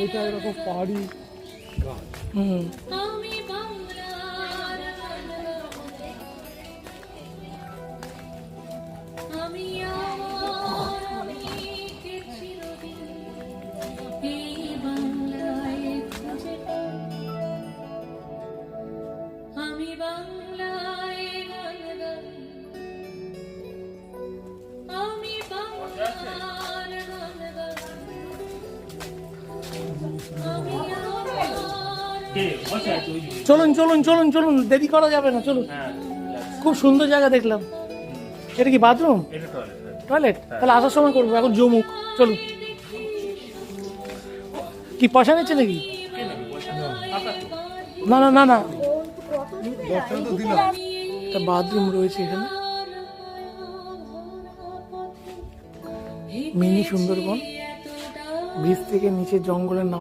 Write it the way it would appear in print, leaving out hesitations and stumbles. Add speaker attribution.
Speaker 1: এটা এরকম পাহাড়ি গাছ। চলুন চলুন চলুন চলুন, দেরি করা যাবে না, চলুন। খুব সুন্দর জায়গা দেখলাম। এটা কি বাথরুম? টয়লেট? তাহলে আসার সময় করবো, এখন জমুক। চলুন। কি পয়সা নিচ্ছে নাকি? না না না না, একটা বাথরুম রয়েছে এখানে। মিনি সুন্দরবন, বীজ থেকে নিচে জঙ্গলের নাম।